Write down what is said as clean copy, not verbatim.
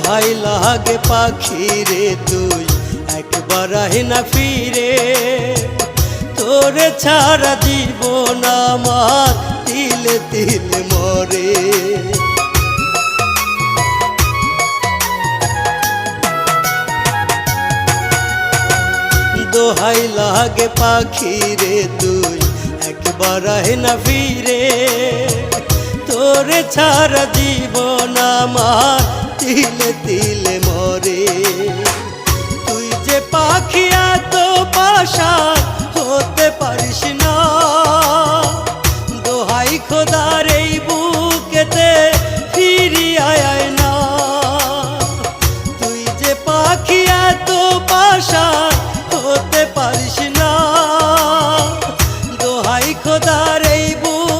দোহাই লাগে পাখি রে তুই একবার আহে না ফিরে, তোরে ছাড়া জীবন আমার তিলে তিলে মরে। দোহাই লাগে পাখি রে তুই একবার আহে না ফিরে, তোরে ছাড়া জীবন আমার তিলে তিলে মরে। তুই যে পাখি এত পাশান হতে পারিস না, দোহাই খোদার এই